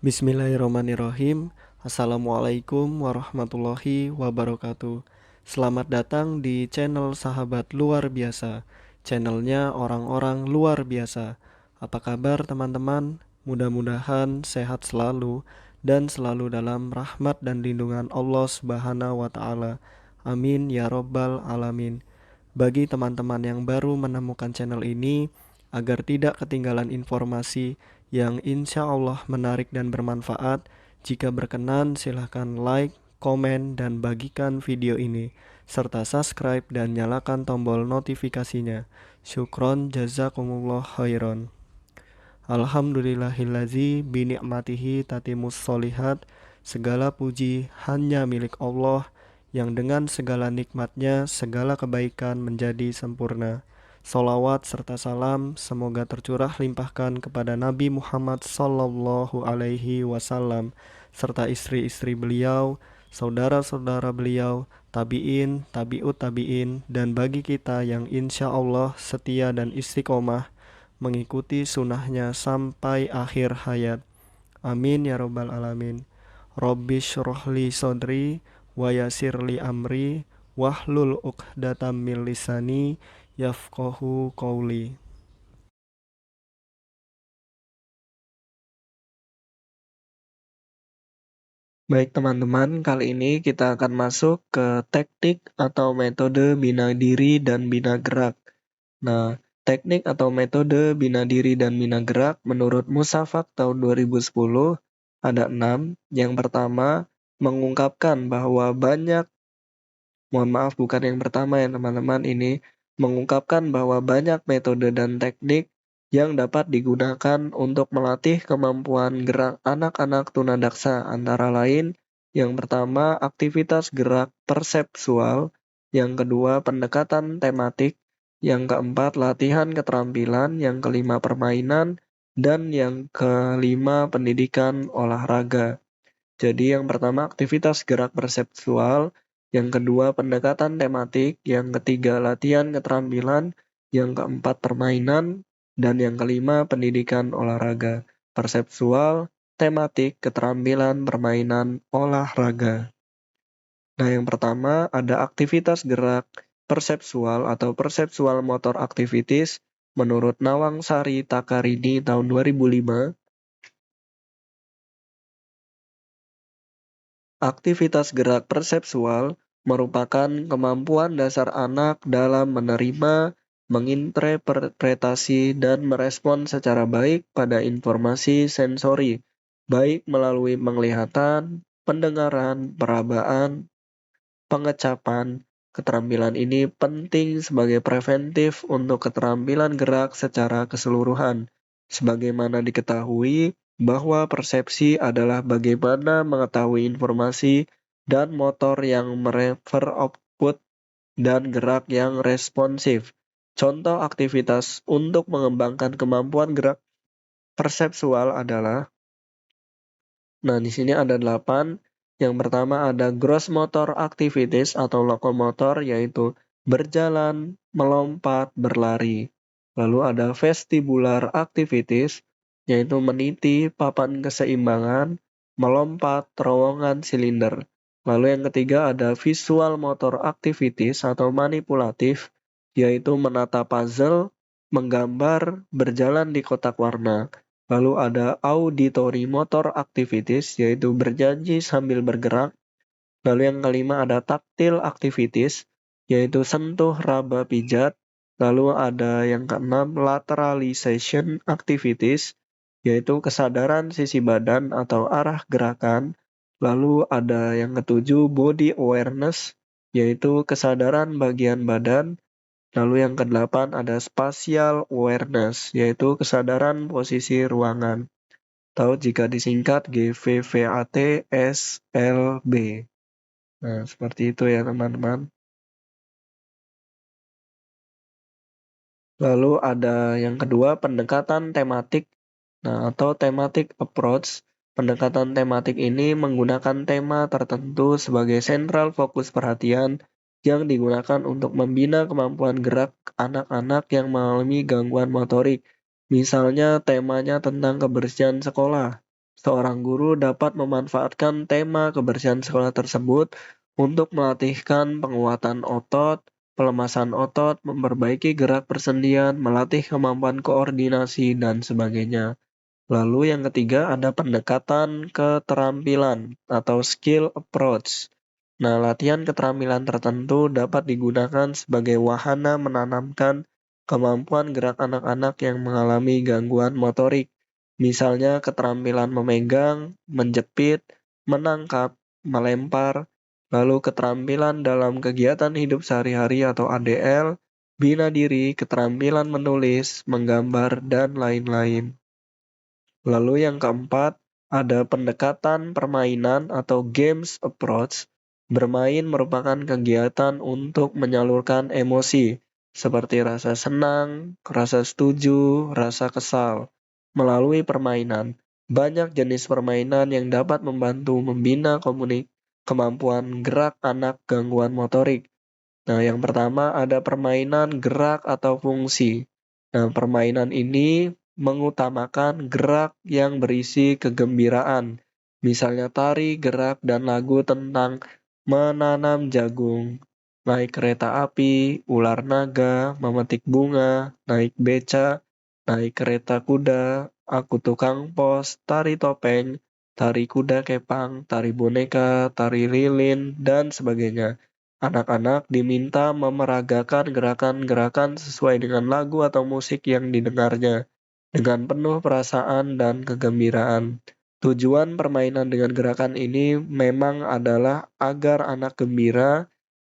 Bismillahirrahmanirrahim. Assalamualaikum warahmatullahi wabarakatuh. Selamat datang di channel Sahabat Luar Biasa. Channelnya orang-orang luar biasa. Apa kabar teman-teman? Mudah-mudahan sehat selalu dan selalu dalam rahmat dan lindungan Allah Subhanahu wa taala. Amin ya robbal alamin. Bagi teman-teman yang baru menemukan channel ini, agar tidak ketinggalan informasi yang insya Allah menarik dan bermanfaat, jika berkenan silahkan like, komen, dan bagikan video ini, serta subscribe dan nyalakan tombol notifikasinya. Syukron jazakumullah khairan. Alhamdulillahillazi bini'matihi tatimus solihat. Segala puji hanya milik Allah, yang dengan segala nikmatnya segala kebaikan menjadi sempurna. Salawat serta salam semoga tercurah limpahkan kepada Nabi Muhammad Sallallahu Alaihi Wasallam serta istri-istri beliau, saudara-saudara beliau, tabi'in, tabi'ut tabi'in, dan bagi kita yang insya Allah setia dan istiqomah mengikuti sunnahnya sampai akhir hayat. Amin ya robbal alamin. Rabbi syrohli sodri wa yasirli amri wahlul uqdatam min lisani yafqahu qawli. Baik teman-teman, kali ini kita akan masuk ke teknik atau metode bina diri dan bina gerak. Nah, teknik atau metode bina diri dan bina gerak menurut Musafak tahun 2010 ada 6. Yang pertama, mengungkapkan bahwa mohon maaf bukan yang pertama ya teman-teman, ini mengungkapkan bahwa banyak metode dan teknik yang dapat digunakan untuk melatih kemampuan gerak anak-anak tunadaksa, antara lain yang pertama aktivitas gerak persepsual, yang kedua pendekatan tematik, yang keempat latihan keterampilan, yang kelima permainan, dan yang kelima pendidikan olahraga. Jadi yang pertama aktivitas gerak persepsual, yang kedua pendekatan tematik, yang ketiga latihan keterampilan, yang keempat permainan, dan yang kelima pendidikan olahraga. Persepsual, tematik, keterampilan, permainan, olahraga. Nah, yang pertama ada aktivitas gerak persepsual atau perceptual motor activities menurut Nawang Sari Takarini tahun 2005. Aktivitas gerak persepsual merupakan kemampuan dasar anak dalam menerima, menginterpretasi, dan merespon secara baik pada informasi sensori, baik melalui penglihatan, pendengaran, perabaan, pengecapan. Keterampilan ini penting sebagai preventif untuk keterampilan gerak secara keseluruhan. Sebagaimana diketahui bahwa persepsi adalah bagaimana mengetahui informasi dan motor yang merefer output dan gerak yang responsif. Contoh aktivitas untuk mengembangkan kemampuan gerak persepsual adalah, nah di sini ada 8. Yang pertama ada gross motor activities atau lokomotor, yaitu berjalan, melompat, berlari. Lalu ada vestibular activities, yaitu meniti papan keseimbangan, melompat terowongan silinder. Lalu yang ketiga ada visual motor activities atau manipulatif, yaitu menata puzzle, menggambar, berjalan di kotak warna. Lalu ada auditory motor activities, yaitu berjanji sambil bergerak. Lalu yang kelima ada tactile activities, yaitu sentuh, raba, pijat. Lalu ada yang keenam lateralization activities, yaitu kesadaran sisi badan atau arah gerakan. Lalu ada yang ketujuh body awareness, yaitu kesadaran bagian badan. Lalu yang kedelapan ada spatial awareness, yaitu kesadaran posisi ruangan. Atau jika disingkat GVVAT-SLB. Nah, seperti itu ya teman-teman. Lalu ada yang kedua pendekatan tematik. Nah, atau thematic approach. Pendekatan tematik ini menggunakan tema tertentu sebagai sentral fokus perhatian yang digunakan untuk membina kemampuan gerak anak-anak yang mengalami gangguan motorik. Misalnya temanya tentang kebersihan sekolah. Seorang guru dapat memanfaatkan tema kebersihan sekolah tersebut untuk melatihkan penguatan otot, pelemasan otot, memperbaiki gerak persendian, melatih kemampuan koordinasi, dan sebagainya. Lalu yang ketiga ada pendekatan keterampilan atau skill approach. Nah, latihan keterampilan tertentu dapat digunakan sebagai wahana menanamkan kemampuan gerak anak-anak yang mengalami gangguan motorik. Misalnya keterampilan memegang, menjepit, menangkap, melempar, lalu keterampilan dalam kegiatan hidup sehari-hari atau ADL, bina diri, keterampilan menulis, menggambar, dan lain-lain. Lalu yang keempat, ada pendekatan permainan atau games approach. Bermain merupakan kegiatan untuk menyalurkan emosi, seperti rasa senang, rasa setuju, rasa kesal, melalui permainan. Banyak jenis permainan yang dapat membantu membina kemampuan gerak anak gangguan motorik. Nah, yang pertama ada permainan gerak atau fungsi. Nah, permainan ini mengutamakan gerak yang berisi kegembiraan. Misalnya tari, gerak, dan lagu tentang menanam jagung, naik kereta api, ular naga, memetik bunga, naik beca, naik kereta kuda, aku tukang pos, tari topeng, tari kuda kepang, tari boneka, tari lilin, dan sebagainya. Anak-anak diminta memeragakan gerakan-gerakan sesuai dengan lagu atau musik yang didengarnya, dengan penuh perasaan dan kegembiraan. Tujuan permainan dengan gerakan ini memang adalah agar anak gembira,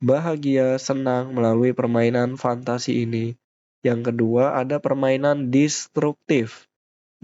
bahagia, senang melalui permainan fantasi ini. Yang kedua, ada permainan destruktif.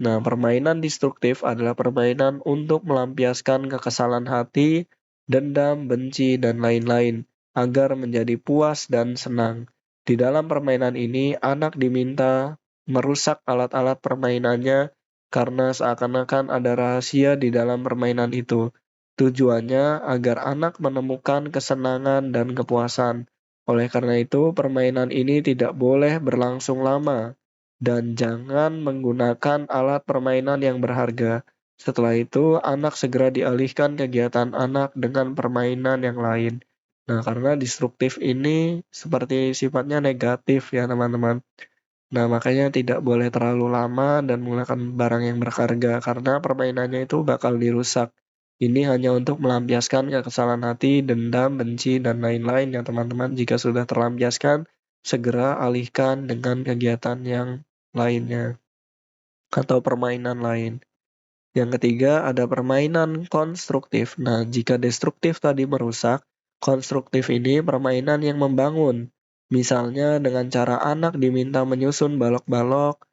Nah, permainan destruktif adalah permainan untuk melampiaskan kekesalan hati, dendam, benci, dan lain-lain, agar menjadi puas dan senang. Di dalam permainan ini, anak diminta merusak alat-alat permainannya karena seakan-akan ada rahasia di dalam permainan itu. Tujuannya agar anak menemukan kesenangan dan kepuasan. Oleh karena itu, permainan ini tidak boleh berlangsung lama dan jangan menggunakan alat permainan yang berharga. Setelah itu, anak segera dialihkan kegiatan anak dengan permainan yang lain. Nah, karena destruktif ini seperti sifatnya negatif ya teman-teman. Nah, makanya tidak boleh terlalu lama dan menggunakan barang yang berharga karena permainannya itu bakal dirusak. Ini hanya untuk melampiaskan kekesalan hati, dendam, benci, dan lain-lain ya teman-teman. Jika sudah terlampiaskan, segera alihkan dengan kegiatan yang lainnya atau permainan lain. Yang ketiga ada permainan konstruktif. Nah, jika destruktif tadi merusak, konstruktif ini permainan yang membangun. Misalnya dengan cara anak diminta menyusun balok-balok,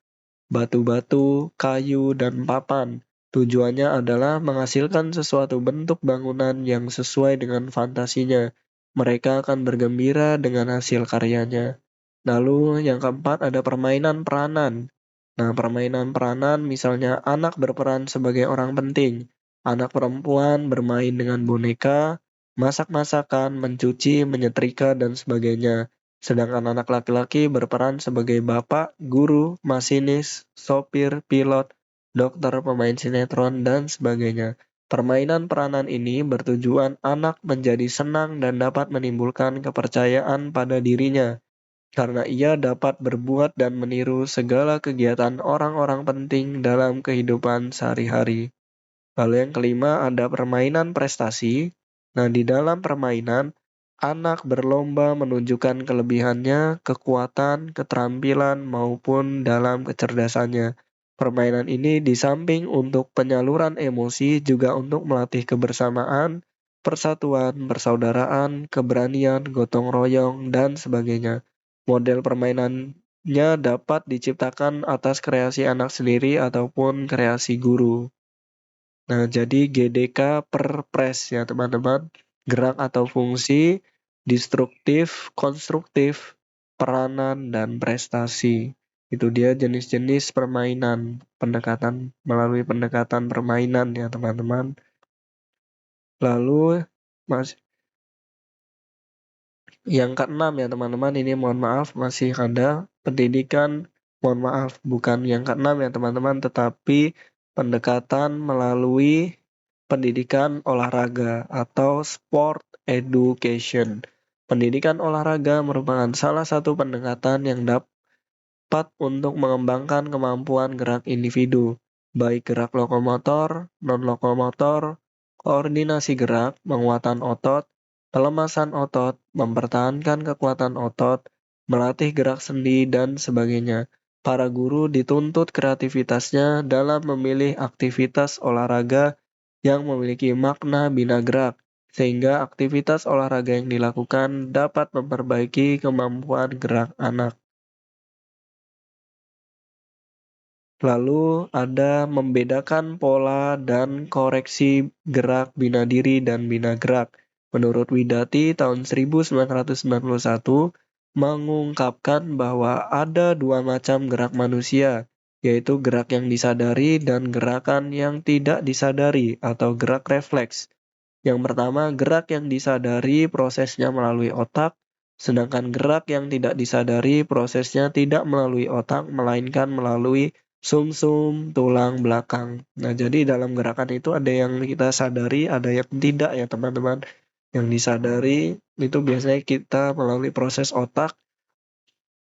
batu-batu, kayu, dan papan. Tujuannya adalah menghasilkan sesuatu bentuk bangunan yang sesuai dengan fantasinya. Mereka akan bergembira dengan hasil karyanya. Lalu yang keempat ada permainan peranan. Nah, permainan peranan misalnya anak berperan sebagai orang penting. Anak perempuan bermain dengan boneka, masak-masakan, mencuci, menyetrika, dan sebagainya. Sedangkan anak laki-laki berperan sebagai bapak, guru, masinis, sopir, pilot, dokter, pemain sinetron, dan sebagainya. Permainan peranan ini bertujuan anak menjadi senang dan dapat menimbulkan kepercayaan pada dirinya, karena ia dapat berbuat dan meniru segala kegiatan orang-orang penting dalam kehidupan sehari-hari. Lalu yang kelima ada permainan prestasi. Nah, di dalam permainan, anak berlomba menunjukkan kelebihannya, kekuatan, keterampilan, maupun dalam kecerdasannya. Permainan ini di samping untuk penyaluran emosi, juga untuk melatih kebersamaan, persatuan, persaudaraan, keberanian, gotong royong, dan sebagainya. Model permainannya dapat diciptakan atas kreasi anak sendiri ataupun kreasi guru. Nah, jadi GDK per pres ya teman-teman. Gerak atau fungsi, destruktif, konstruktif, peranan, dan prestasi. Itu dia jenis-jenis permainan, pendekatan melalui pendekatan permainan ya teman-teman. Lalu mas yang keenam ya teman-teman, ini mohon maaf masih ada pendidikan, mohon maaf bukan yang keenam ya teman-teman, tetapi pendekatan melalui pendidikan olahraga atau sport education. Pendidikan olahraga merupakan salah satu pendekatan yang dapat untuk mengembangkan kemampuan gerak individu, baik gerak lokomotor, non-lokomotor, koordinasi gerak, penguatan otot, pelemasan otot, mempertahankan kekuatan otot, melatih gerak sendi, dan sebagainya. Para guru dituntut kreativitasnya dalam memilih aktivitas olahraga yang memiliki makna bina gerak, sehingga aktivitas olahraga yang dilakukan dapat memperbaiki kemampuan gerak anak. Lalu ada membedakan pola dan koreksi gerak bina diri dan bina gerak. Menurut Widati tahun 1991 mengungkapkan bahwa ada dua macam gerak manusia, yaitu gerak yang disadari dan gerakan yang tidak disadari atau gerak refleks. Yang pertama, gerak yang disadari prosesnya melalui otak, sedangkan gerak yang tidak disadari prosesnya tidak melalui otak, melainkan melalui sumsum tulang belakang. Nah, jadi dalam gerakan itu ada yang kita sadari, ada yang tidak ya teman-teman. Yang disadari itu biasanya kita melalui proses otak,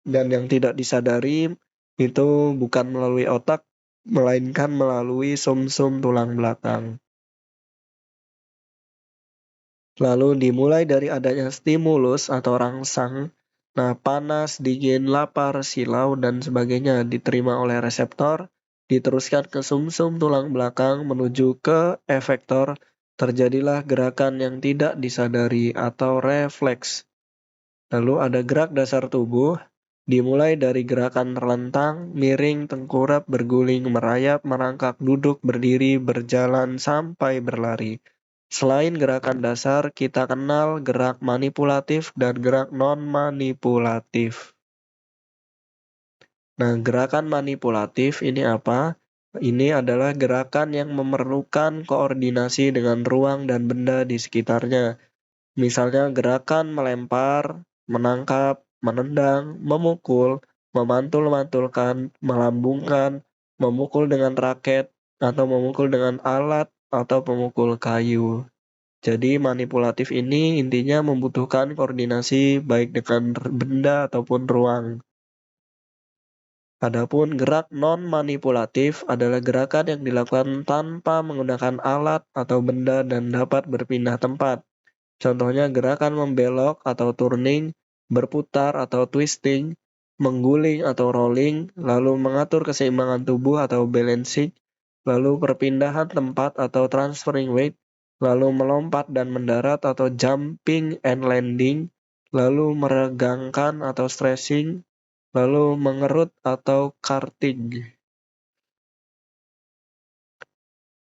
dan yang tidak disadari itu bukan melalui otak, melainkan melalui sumsum tulang belakang. Lalu dimulai dari adanya stimulus atau rangsang, nah panas, dingin, lapar, silau, dan sebagainya diterima oleh reseptor, diteruskan ke sumsum tulang belakang menuju ke efektor, terjadilah gerakan yang tidak disadari atau refleks. Lalu ada gerak dasar tubuh, dimulai dari gerakan terlentang, miring, tengkurap, berguling, merayap, merangkak, duduk, berdiri, berjalan, sampai berlari. Selain gerakan dasar, kita kenal gerak manipulatif dan gerak non-manipulatif. Nah, gerakan manipulatif ini apa? Ini adalah gerakan yang memerlukan koordinasi dengan ruang dan benda di sekitarnya. Misalnya gerakan melempar, menangkap, menendang, memukul, memantul-mantulkan, melambungkan, memukul dengan raket, atau memukul dengan alat, atau pemukul kayu. Jadi manipulatif ini intinya membutuhkan koordinasi baik dengan benda ataupun ruang. Adapun gerak non-manipulatif adalah gerakan yang dilakukan tanpa menggunakan alat atau benda dan dapat berpindah tempat. Contohnya gerakan membelok atau turning, berputar atau twisting, mengguling atau rolling, lalu mengatur keseimbangan tubuh atau balancing, lalu perpindahan tempat atau transferring weight, lalu melompat dan mendarat atau jumping and landing, lalu meregangkan atau stretching, lalu mengerut atau karting.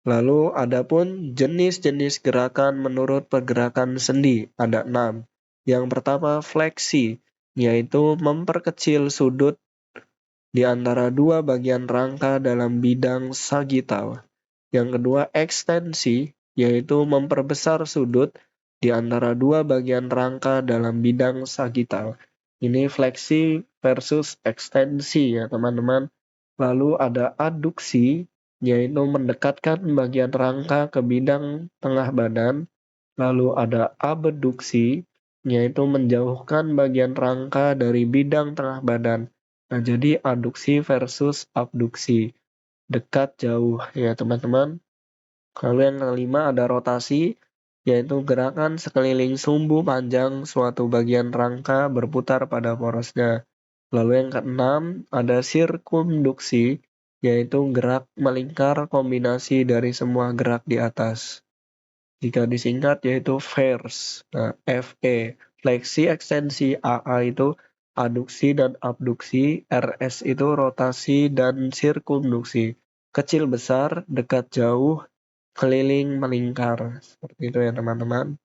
Lalu adapun jenis-jenis gerakan menurut pergerakan sendi ada 6. Yang pertama fleksi, yaitu memperkecil sudut di antara dua bagian rangka dalam bidang sagital. Yang kedua ekstensi, yaitu memperbesar sudut di antara dua bagian rangka dalam bidang sagital. Ini fleksi versus ekstensi ya teman-teman. Lalu ada aduksi, yaitu mendekatkan bagian rangka ke bidang tengah badan. Lalu ada abduksi, yaitu menjauhkan bagian rangka dari bidang tengah badan. Nah, jadi aduksi versus abduksi. Dekat jauh ya teman-teman. Lalu yang kelima ada rotasi, yaitu gerakan sekeliling sumbu panjang suatu bagian rangka berputar pada porosnya. Lalu yang keenam ada sirkumduksi, yaitu gerak melingkar kombinasi dari semua gerak di atas. Jika disingkat yaitu FAIRS, nah, FE, fleksi, ekstensi, AA itu aduksi dan abduksi, RS itu rotasi dan sirkumduksi. Kecil besar, dekat jauh, keliling melingkar. Seperti itu ya teman-teman.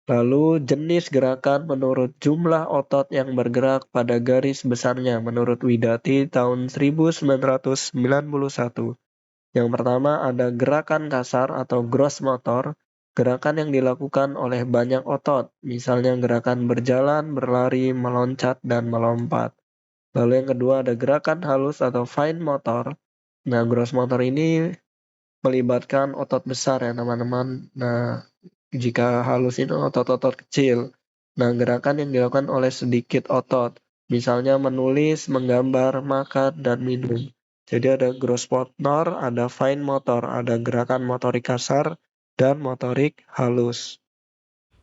Lalu jenis gerakan menurut jumlah otot yang bergerak pada garis besarnya menurut Widati tahun 1991. Yang pertama ada gerakan kasar atau gross motor, gerakan yang dilakukan oleh banyak otot, misalnya gerakan berjalan, berlari, meloncat, dan melompat. Lalu yang kedua ada gerakan halus atau fine motor, Nah, gross motor ini melibatkan otot besar ya teman-teman. Nah, jika halus itu otot-otot kecil. Nah, gerakan yang dilakukan oleh sedikit otot, misalnya menulis, menggambar, makan, dan minum. Jadi ada gross motor, ada fine motor, ada gerakan motorik kasar, dan motorik halus.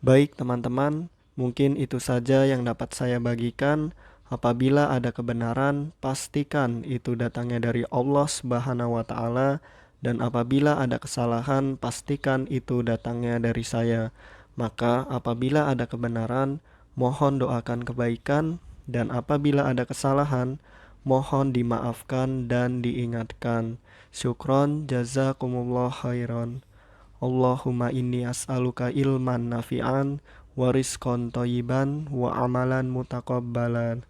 Baik teman-teman, mungkin itu saja yang dapat saya bagikan. Apabila ada kebenaran, pastikan itu datangnya dari Allah Subhanahu wa taala, dan apabila ada kesalahan, pastikan itu datangnya dari saya. Maka apabila ada kebenaran, mohon doakan kebaikan, dan apabila ada kesalahan, mohon dimaafkan dan diingatkan. Syukron jazakumullah khairan. Allahumma inni as'aluka ilman nafi'an wa rizqan thayyiban wa amalan mutaqabbalan.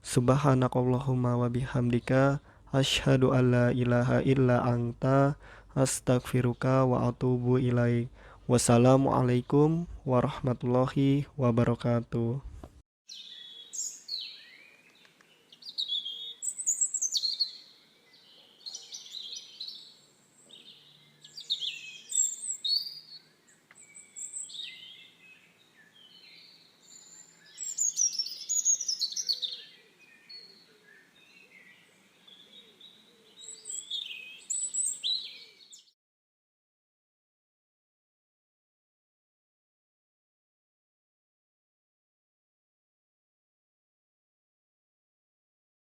Subhanakallahumma wa bihamdika asyhadu an la ilaha illa anta astaghfiruka wa atubu ilaik. Wassalamualaikum warahmatullahi wabarakatuh.